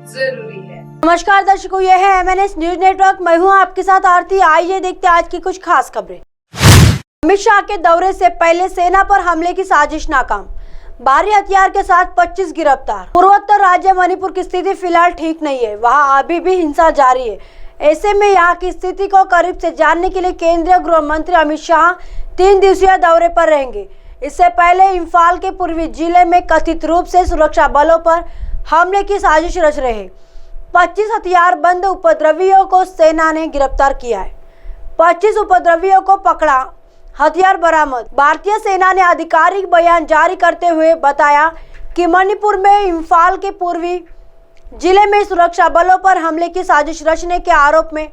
जरूरी है। नमस्कार दर्शकों, यह है MNS न्यूज नेटवर्क। मैं हूं आपके साथ आरती। आइए देखते हैं आज की कुछ खास खबरें। अमित शाह के दौरे से पहले सेना पर हमले की साजिश नाकाम, भारी हथियार के साथ 25 गिरफ्तार। पूर्वोत्तर राज्य मणिपुर की स्थिति फिलहाल ठीक नहीं है, वहां अभी भी हिंसा जारी है। ऐसे में यहां की स्थिति को करीब से जानने के लिए केंद्रीय गृह मंत्री अमित शाह 3 दिवसीय दौरे पर रहेंगे। इससे पहले इम्फाल के पूर्वी जिले में कथित रूप से सुरक्षा बलों पर हमले की साजिश रच रहे 25 हथियारबंद उपद्रवियों को सेना ने गिरफ्तार किया है। 25 उपद्रवियों को पकड़ा, हथियार बरामद। भारतीय सेना ने आधिकारिक बयान जारी करते हुए बताया कि मणिपुर में इम्फाल के पूर्वी जिले में सुरक्षा बलों पर हमले की साजिश रचने के आरोप में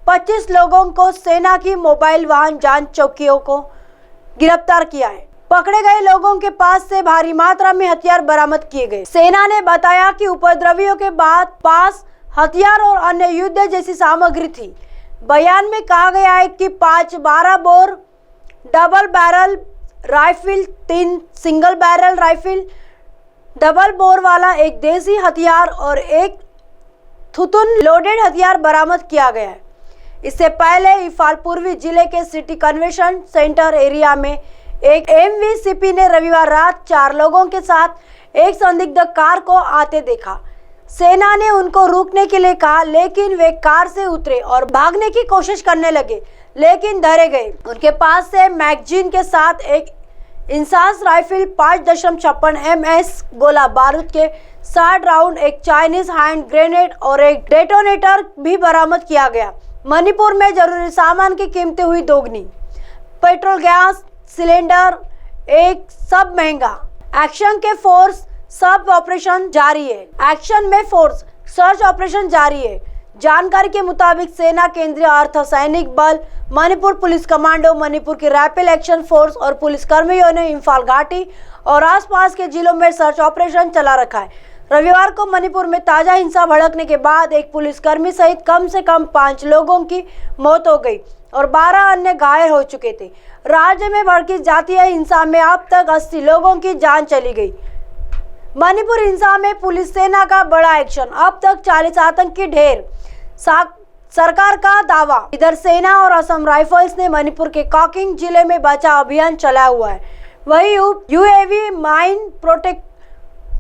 25 लोगों को सेना की मोबाइल वाहन जांच चौकियों को गिरफ्तार किया है। पकड़े गए लोगों के पास से भारी मात्रा में हथियार बरामद किए गए। सेना ने बताया कि उपद्रवियों के पास हथियार और अन्य युद्ध जैसी सामग्री थी। बयान में कहा गया है कि 5 12 bore double barrel rifle, 3 single barrel rifle, double bore वाला एक देसी हथियार और एक थुतुन लोडेड हथियार बरामद किया गया है। इससे पहले इम्फाल पूर्वी जिले के सिटी कन्वेंशन सेंटर एरिया में एक MVCP ने रविवार रात 4 लोगों के साथ एक संदिग्ध कार को आते देखा। सेना ने उनको रुकने के लिए कहा, लेकिन वे कार से उतरे और भागने की कोशिश करने लगे, लेकिन धरे गए। उनके पास से मैगजीन के साथ एक इंसास राइफल, 5.56 MS गोला बारूद के 60 राउंड, एक चाइनीज हैंड ग्रेनेड और एक डेटोनेटर भी बरामद किया गया। मणिपुर में जरूरी सामान की कीमतें हुई दोगुनी, पेट्रोल गैस सिलेंडर एक सब महंगा। एक्शन के फोर्स सब ऑपरेशन जारी है। एक्शन में फोर्स सर्च ऑपरेशन जारी है। जानकारी के मुताबिक सेना, केंद्रीय अर्ध सैनिक बल, मणिपुर पुलिस कमांडो, मणिपुर की रैपिड एक्शन फोर्स और पुलिस कर्मियों ने इम्फाल घाटी और आसपास के जिलों में सर्च ऑपरेशन चला रखा है। रविवार को मणिपुर में ताजा हिंसा भड़कने के बाद एक पुलिसकर्मी सहित कम से कम 5 लोगों की मौत हो गई और 12 अन्य घायल हो चुके थे। राज्य में भड़की जातीय हिंसा में अब तक 80 लोगों की जान चली गई। मणिपुर हिंसा में पुलिस सेना का बड़ा एक्शन, अब तक 40 आतंकी ढेर, सरकार का दावा। इधर सेना और असम राइफल्स ने मणिपुर के काकिंग जिले में बचाव अभियान चलाया हुआ है। वही UAV, माइन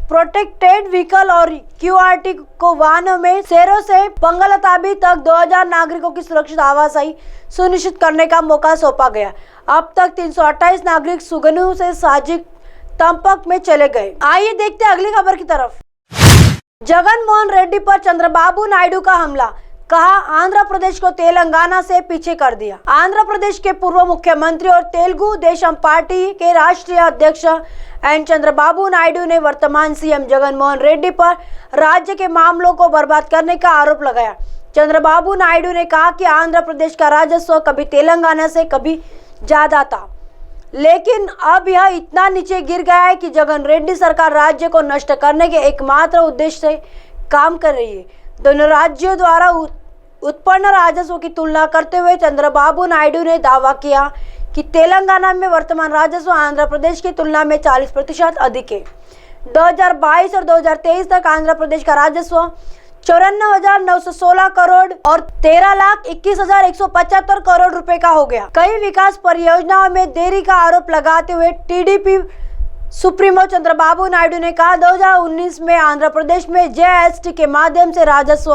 प्रोटेक्टेड व्हीकल और QRT को वाहनों में शेरों से पंगलताबी तक 2000 नागरिकों की सुरक्षित आवाजाही सुनिश्चित करने का मौका सौंपा गया। अब तक 328 नागरिक सुगनु से साजिक संपर्क में चले गए। आइए देखते हैं अगली खबर की तरफ। जगन मोहन रेड्डी पर चंद्रबाबू नायडू का हमला, कहा आंध्र प्रदेश को तेलंगाना से पीछे कर दिया। आंध्र प्रदेश के पूर्व मुख्यमंत्री और तेलुगु देशम पार्टी के राष्ट्रीय अध्यक्ष एन चंद्रबाबू नायडू ने वर्तमान CM जगन मोहन रेड्डी पर राज्य के मामलों को बर्बाद करने का आरोप लगाया। चंद्रबाबू नायडू ने कहा कि आंध्र प्रदेश का राजस्व कभी तेलंगाना से कभी ज्यादा था, लेकिन अब यह इतना नीचे गिर गया है कि जगन रेड्डी सरकार राज्य को नष्ट करने के एकमात्र उद्देश्य से काम कर रही है। दोनों राज्यों द्वारा उत्पन्न राजस्व की तुलना करते हुए चंद्रबाबू नायडू ने दावा किया कि तेलंगाना में वर्तमान राजस्व आंध्र प्रदेश की तुलना में 40% अधिक है। 2022 और 2023 तक आंध्र प्रदेश का राजस्व 54,916 करोड़ और 13,21,175 करोड़ रुपए का हो गया। कई विकास परियोजनाओं में देरी का आरोप लगाते हुए TDP सुप्रीमो चंद्रबाबू नायडू ने कहा 2019 में आंध्र प्रदेश में GST के माध्यम से राजस्व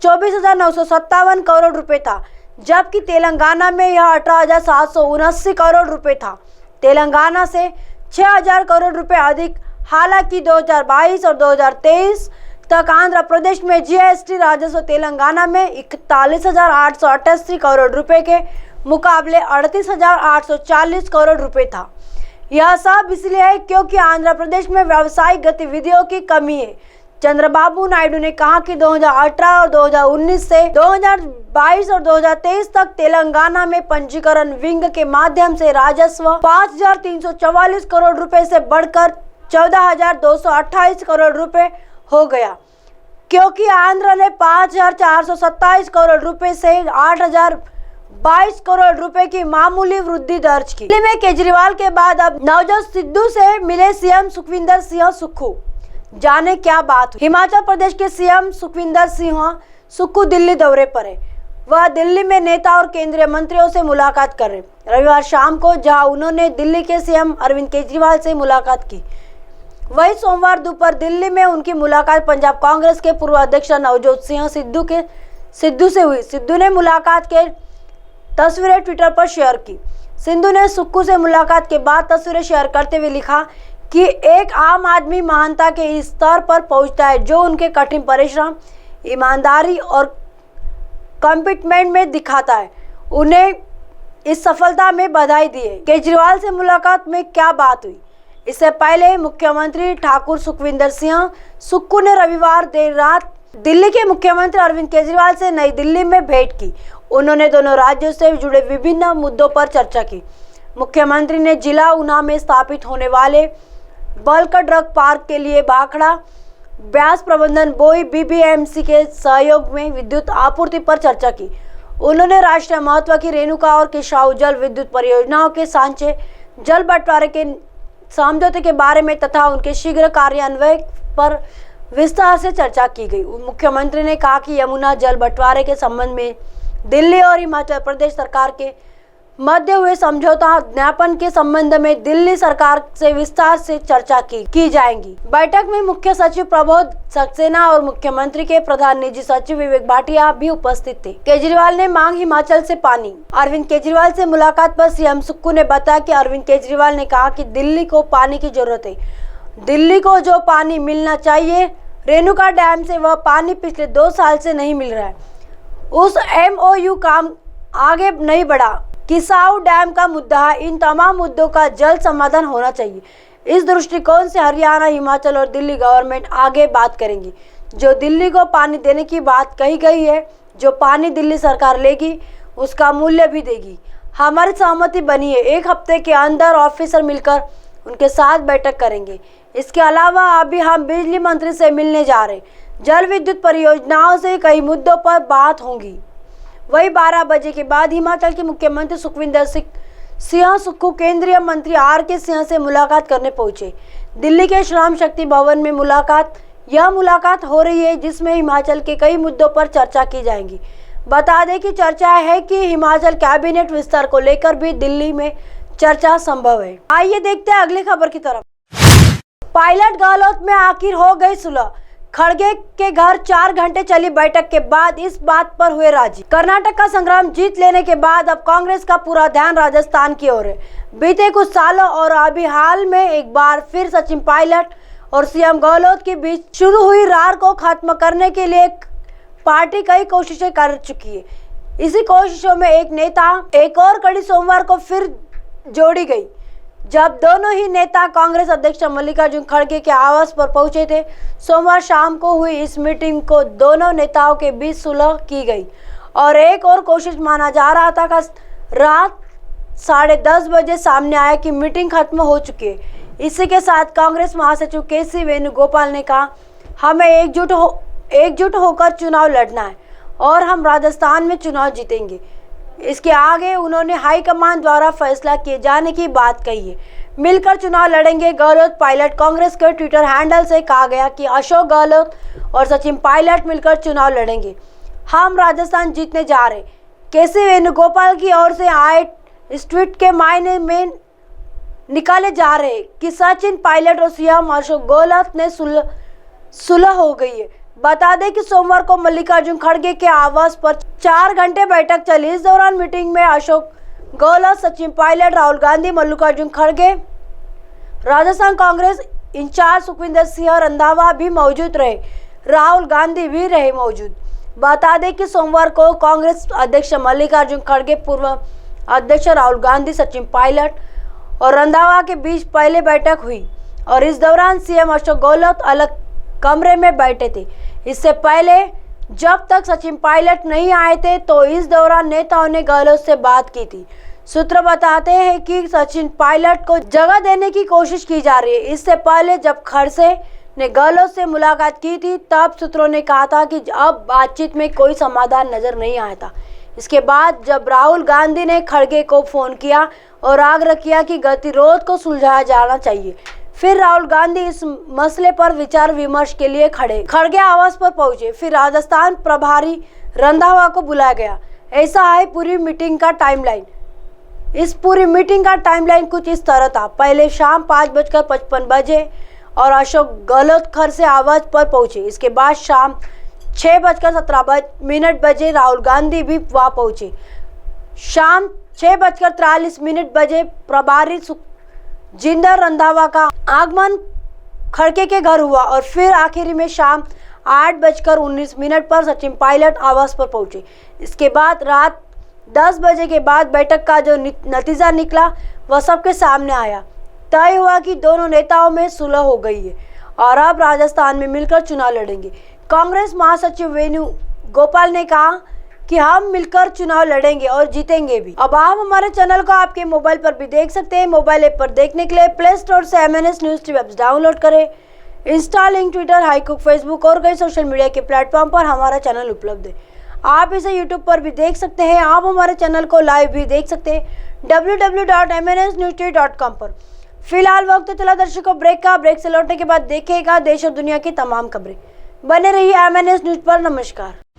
24,957 करोड़ रुपए था, जबकि तेलंगाना में यह 18,779 करोड़ रुपए था, तेलंगाना से 6,000 करोड़ रुपए अधिक। हालांकि 2022 और 2023 तक आंध्र प्रदेश में GST राजस्व तेलंगाना में 41,888 करोड़ रुपए के मुकाबले 38,840 करोड़ रुपए था। यह सब इसलिए है क्योंकि आंध्र प्रदेश में व्यावसायिक गतिविधियों की कमी है। चंद्रबाबू नायडू ने कहा कि 2018 और 2019 से 2022 और 2023 तक तेलंगाना में पंजीकरण विंग के माध्यम से राजस्व 5,344 करोड़ रुपए से बढ़कर 14,228 करोड़ रुपए हो गया, क्योंकि आंध्र ने 5,427 करोड़ रुपए से 8,022 करोड़ रुपए की मामूली वृद्धि दर्ज की। दिल्ली में केजरीवाल के बाद अब नवजोत सिद्धू से मिले CM सुखविंदर सिंह सुक्खू। जाने क्या बात हुई। हिमाचल प्रदेश के सीएम सुखविंदर सिंह सुक्खू दिल्ली दौरे पर है। वह दिल्ली में नेता और केंद्रीय मंत्रियों से मुलाकात कर रहे। रविवार शाम को जहां उन्होंने दिल्ली के सीएम अरविंद केजरीवाल से मुलाकात की, वही सोमवार दोपहर दिल्ली में उनकी मुलाकात पंजाब कांग्रेस के पूर्व अध्यक्ष नवजोत सिंह सिद्धू से हुई। सिद्धू ने मुलाकात के तस्वीरें ट्विटर पर शेयर की। सिद्धू ने सुक्खू से मुलाकात के बाद तस्वीरें शेयर करते हुए लिखा कि एक आम आदमी महानता के इस स्तर पर पहुंचता है जो उनके कठिन परिश्रम, ईमानदारी और कमिटमेंट में दिखाता है। उन्हें इस सफलता में बधाई दी है। केजरीवाल से मुलाकात में क्या बात हुई? इससे पहले मुख्यमंत्री ठाकुर सुखविंदर सिंह सुक्खू ने रविवार देर रात दिल्ली के मुख्यमंत्री अरविंद केजरीवाल से नई दिल्ली में भेंट की। उन्होंने दोनों राज्यों से जुड़े विभिन्न मुद्दों पर चर्चा की। मुख्यमंत्री ने जिला ऊना में स्थापित होने वाले बल्क ड्रग पार्क के लिए भाखड़ा ब्यास प्रबंधन बोई बीबीएमसी के सहयोग में विद्युत आपूर्ति पर चर्चा की। उन्होंने राष्ट्रीय महत्व की रेणुका और किसाऊ जल विद्युत परियोजनाओं के सांचे जल बंटवारे के समझौते के बारे में तथा उनके शीघ्र कार्यान्वयन पर विस्तार से चर्चा की गई। मुख्यमंत्री ने कहा कि यमुना जल बंटवारे के संबंध में दिल्ली और हिमाचल प्रदेश सरकार के मध्य हुए समझौता ज्ञापन के संबंध में दिल्ली सरकार से विस्तार से चर्चा की जाएगी। बैठक में मुख्य सचिव प्रबोध सक्सेना और मुख्यमंत्री के प्रधान निजी सचिव विवेक भाटिया भी उपस्थित थे। केजरीवाल ने मांग हिमाचल से पानी। अरविंद केजरीवाल से मुलाकात पर सीएम सुक्खू ने बताया कि अरविंद केजरीवाल ने कहा कि दिल्ली को पानी की जरूरत है। दिल्ली को जो पानी मिलना चाहिए रेणुका डैम से, वह पानी पिछले 2 साल से नहीं मिल रहा है। उस MOU काम आगे नहीं बढ़ा। किसाऊ डैम का मुद्दा है। इन तमाम मुद्दों का जल्द समाधान होना चाहिए। इस दृष्टिकोण से हरियाणा, हिमाचल और दिल्ली गवर्नमेंट आगे बात करेंगी। जो दिल्ली को पानी देने की बात कही गई है, जो पानी दिल्ली सरकार लेगी उसका मूल्य भी देगी। हमारी सहमति बनी है। 1 हफ्ते के अंदर ऑफिसर मिलकर उनके साथ बैठक करेंगे। इसके अलावा अभी हम बिजली मंत्री से मिलने जा रहे। जल विद्युत परियोजनाओं से कई मुद्दों पर बात होगी। वही 12 बजे के बाद हिमाचल के मुख्यमंत्री सुखविंदर सिंह सुक्खू केंद्रीय मंत्री RK सिंह से मुलाकात करने पहुंचे। दिल्ली के श्रम शक्ति भवन में यह मुलाकात हो रही है, जिसमें हिमाचल के कई मुद्दों पर चर्चा की जाएगी। बता दें कि चर्चा है कि हिमाचल कैबिनेट विस्तार को लेकर भी दिल्ली में चर्चा संभव है। आइए देखते हैं अगली खबर की तरफ। पायलट गहलोत में आखिर हो गई सुलह। खड़गे के घर 4 घंटे चली बैठक के बाद इस बात पर हुए राजी। कर्नाटक का संग्राम जीत लेने के बाद अब कांग्रेस का पूरा ध्यान राजस्थान की ओर है। बीते कुछ सालों और अभी हाल में एक बार फिर सचिन पायलट और सीएम गहलोत के बीच शुरू हुई रार को खत्म करने के लिए पार्टी कई कोशिशें कर चुकी है। इसी कोशिशों में एक और कड़ी सोमवार को फिर जोड़ी गई, जब दोनों ही नेता कांग्रेस अध्यक्ष मल्लिकार्जुन खड़गे के आवास पर पहुंचे थे। सोमवार शाम को हुई इस मीटिंग को दोनों नेताओं के बीच सुलह की गई और एक और कोशिश माना जा रहा था। रात 10:30 बजे सामने आया कि मीटिंग खत्म हो चुकी है। इसी के साथ कांग्रेस महासचिव KC वेणुगोपाल ने कहा, हमें एकजुट होकर चुनाव लड़ना है और हम राजस्थान में चुनाव जीतेंगे। इसके आगे उन्होंने हाईकमान द्वारा फैसला किए जाने की बात कही है। मिलकर चुनाव लड़ेंगे। गहलोत पायलट कांग्रेस के ट्विटर हैंडल से कहा गया कि अशोक गहलोत और सचिन पायलट मिलकर चुनाव लड़ेंगे। हम राजस्थान जीतने जा रहे। KC वेणुगोपाल की ओर से आए इस ट्वीट के मायने में निकाले जा रहे कि सचिन पायलट और सीएम अशोक गहलोत ने सुलह हो गई है। बता दें कि सोमवार को मल्लिकार्जुन खड़गे के आवास पर 4 घंटे बैठक चली। इस दौरान मीटिंग में अशोक गहलोत, सचिन पायलट, राहुल गांधी, मल्लिकार्जुन खड़गे, राजस्थान कांग्रेस इंचार्ज सुखविंदर सिंह रंधावा भी मौजूद रहे। राहुल गांधी भी रहे मौजूद। बता दें कि सोमवार को कांग्रेस अध्यक्ष मल्लिकार्जुन खड़गे, पूर्व अध्यक्ष राहुल गांधी, सचिन पायलट और रंधावा के बीच पहले बैठक हुई और इस दौरान सीएम अशोक गहलोत अलग कमरे में बैठे थे। इससे पहले जब तक सचिन पायलट नहीं आए थे तो इस दौरान नेताओं ने गहलोत से बात की थी। सूत्र बताते हैं कि सचिन पायलट को जगह देने की कोशिश की जा रही है। इससे पहले जब खड़से ने गहलोत से मुलाकात की थी तब सूत्रों ने कहा था कि अब बातचीत में कोई समाधान नजर नहीं आया था। इसके बाद जब राहुल गांधी ने खड़गे को फोन किया और आग्रह किया कि गतिरोध को सुलझाया जाना चाहिए, फिर राहुल गांधी इस मसले पर विचार विमर्श के लिए खड़गे आवास पर पहुंचे। फिर राजस्थान प्रभारी रंधावा को बुलाया गया। ऐसा है पूरी मीटिंग का टाइमलाइन। इस पूरी मीटिंग का टाइमलाइन कुछ इस तरह था। पहले शाम 5:55 बजे और अशोक गहलोत से आवास पर पहुंचे। इसके बाद शाम 6:17 बजे राहुल गांधी भी वहां पहुंचे। शाम 6:43 बजे प्रभारी जिंदर रंधावा का आगमन खड़गे के घर हुआ और फिर आखिरी में शाम 8:19 पर सचिन पायलट आवास पर पहुंचे। इसके बाद रात 10 बजे के बाद बैठक का जो नतीजा निकला वह सबके सामने आया। तय हुआ कि दोनों नेताओं में सुलह हो गई है और अब राजस्थान में मिलकर चुनाव लड़ेंगे। कांग्रेस महासचिव वेणुगोपाल ने कहा कि हम मिलकर चुनाव लड़ेंगे और जीतेंगे भी। अब आप हमारे चैनल को आपके मोबाइल पर भी देख सकते हैं। मोबाइल ऐप पर देखने के लिए प्ले स्टोर से MNS news TV app download करें। इंस्टा, लिंक, ट्विटर, हाईकुक, फेसबुक और कई सोशल मीडिया के प्लेटफॉर्म पर हमारा चैनल उपलब्ध है। आप इसे यूट्यूब पर भी देख सकते हैं। आप हमारे चैनल को लाइव भी देख सकते हैं www.mnsnewstv.com पर। फिलहाल वक्त चला दर्शकों ब्रेक का। ब्रेक से लौटने के बाद देखिएगा देश और दुनिया की तमाम खबरें। बने रहिए MNS न्यूज पर। नमस्कार।